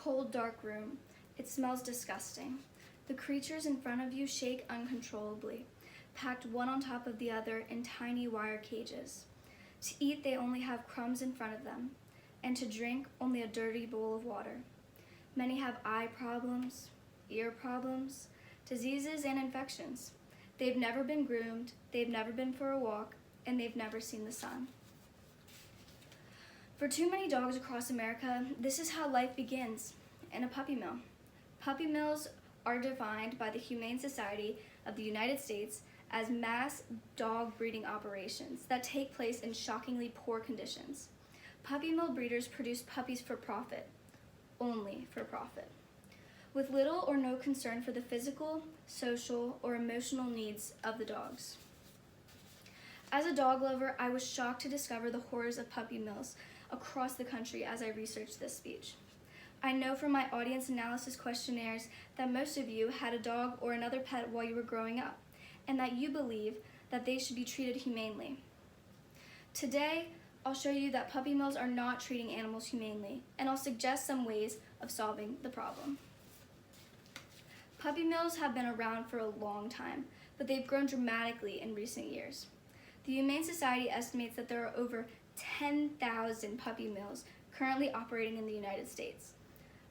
cold, dark room. It smells disgusting. The creatures in front of you shake uncontrollably, packed one on top of the other in tiny wire cages. To eat, they only have crumbs in front of them, and to drink, only a dirty bowl of water. Many have eye problems, ear problems, diseases, and infections. They've never been groomed, they've never been for a walk, and they've never seen the sun. For too many dogs across America, this is how life begins, in a puppy mill. Puppy mills are defined by the Humane Society of the United States as mass dog breeding operations that take place in shockingly poor conditions. Puppy mill breeders produce puppies for profit, only for profit, with little or no concern for the physical, social, or emotional needs of the dogs. As a dog lover, I was shocked to discover the horrors of puppy mills across the country as I researched this speech. I know from my audience analysis questionnaires that most of you had a dog or another pet while you were growing up, and that you believe that they should be treated humanely. Today, I'll show you that puppy mills are not treating animals humanely, and I'll suggest some ways of solving the problem. Puppy mills have been around for a long time, but they've grown dramatically in recent years. The Humane Society estimates that there are over 10,000 puppy mills currently operating in the United States.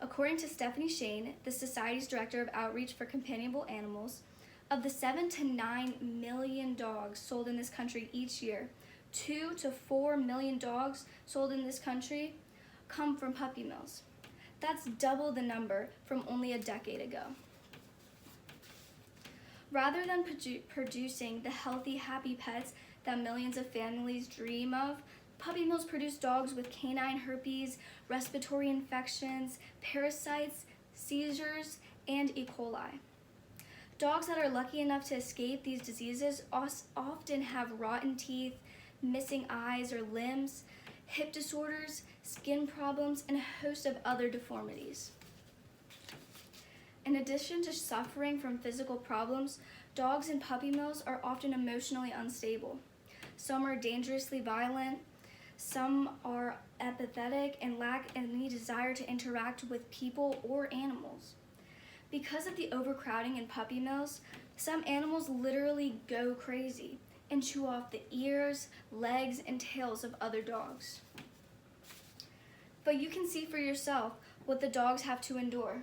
According to Stephanie Shane, the Society's Director of Outreach for Companionable Animals, of the 7 to 9 million dogs sold in this country each year, 2 to 4 million dogs sold in this country come from puppy mills. That's double the number from only a decade ago. Rather than producing the healthy, happy pets that millions of families dream of, puppy mills produce dogs with canine herpes, respiratory infections, parasites, seizures, and E. coli. Dogs that are lucky enough to escape these diseases often have rotten teeth, missing eyes or limbs, hip disorders, skin problems, and a host of other deformities. In addition to suffering from physical problems, dogs in puppy mills are often emotionally unstable. Some are dangerously violent, some are apathetic and lack any desire to interact with people or animals. Because of the overcrowding in puppy mills, some animals literally go crazy and chew off the ears, legs, and tails of other dogs. But you can see for yourself what the dogs have to endure.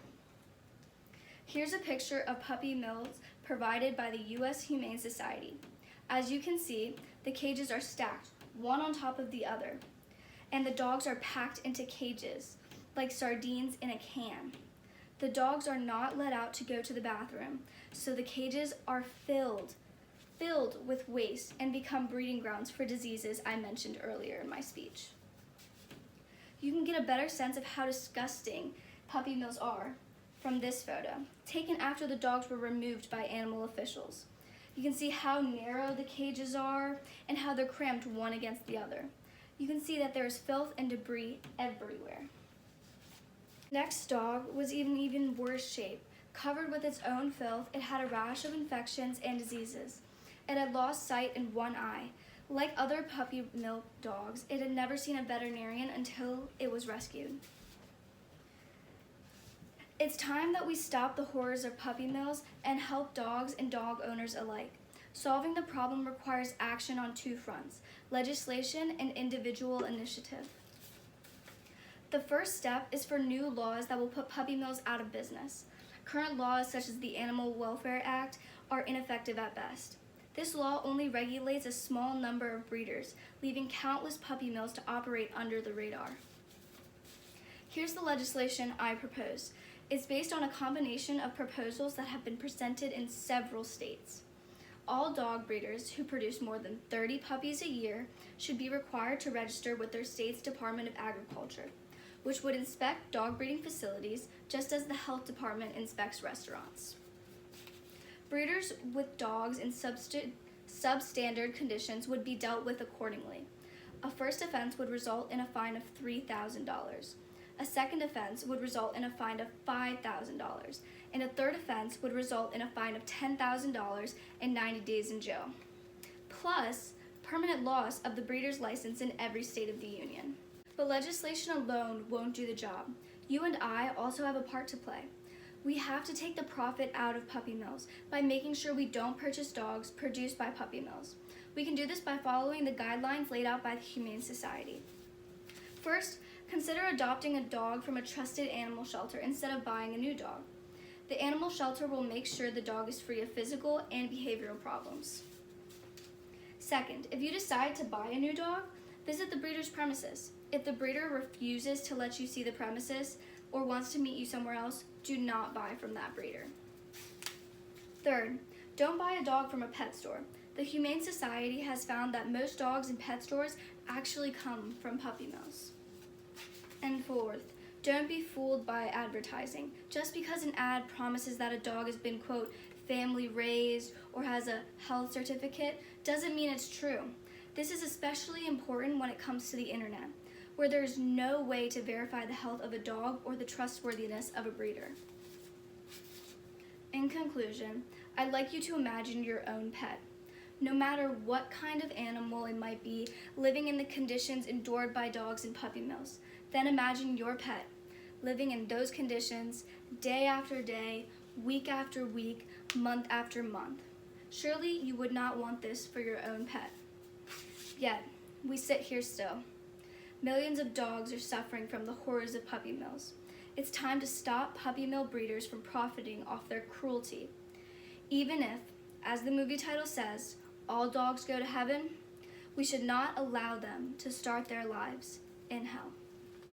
Here's a picture of puppy mills provided by the U.S. Humane Society. As you can see, the cages are stacked, one on top of the other, and the dogs are packed into cages, like sardines in a can. The dogs are not let out to go to the bathroom, so the cages are filled with waste and become breeding grounds for diseases I mentioned earlier in my speech. You can get a better sense of how disgusting puppy mills are from this photo, taken after the dogs were removed by animal officials. You can see how narrow the cages are and how they're cramped one against the other. You can see that there is filth and debris everywhere. Next dog was in even worse shape. Covered with its own filth, it had a rash of infections and diseases. It had lost sight in one eye. Like other puppy mill dogs, it had never seen a veterinarian until it was rescued. It's time that we stop the horrors of puppy mills and help dogs and dog owners alike. Solving the problem requires action on two fronts: legislation and individual initiative. The first step is for new laws that will put puppy mills out of business. Current laws, such as the Animal Welfare Act, are ineffective at best. This law only regulates a small number of breeders, leaving countless puppy mills to operate under the radar. Here's the legislation I propose. It's based on a combination of proposals that have been presented in several states. All dog breeders who produce more than 30 puppies a year should be required to register with their state's Department of Agriculture, which would inspect dog breeding facilities just as the health department inspects restaurants. Breeders with dogs in substandard conditions would be dealt with accordingly. A first offense would result in a fine of $3,000. A second offense would result in a fine of $5,000, and a third offense would result in a fine of $10,000 and 90 days in jail, plus permanent loss of the breeder's license in every state of the union. But legislation alone won't do the job. You and I also have a part to play. We have to take the profit out of puppy mills by making sure we don't purchase dogs produced by puppy mills. We can do this by following the guidelines laid out by the Humane Society. First, consider adopting a dog from a trusted animal shelter instead of buying a new dog. The animal shelter will make sure the dog is free of physical and behavioral problems. Second, if you decide to buy a new dog, visit the breeder's premises. If the breeder refuses to let you see the premises or wants to meet you somewhere else, do not buy from that breeder. Third, don't buy a dog from a pet store. The Humane Society has found that most dogs in pet stores actually come from puppy mills. And fourth, don't be fooled by advertising. Just because an ad promises that a dog has been, quote, family raised or has a health certificate doesn't mean it's true. This is especially important when it comes to the internet, where there is no way to verify the health of a dog or the trustworthiness of a breeder. In conclusion, I'd like you to imagine your own pet. No matter what kind of animal it might be, living in the conditions endured by dogs in puppy mills. Then imagine your pet living in those conditions day after day, week after week, month after month. Surely you would not want this for your own pet. Yet, we sit here still. Millions of dogs are suffering from the horrors of puppy mills. It's time to stop puppy mill breeders from profiting off their cruelty. Even if, as the movie title says, all dogs go to heaven, we should not allow them to start their lives in hell.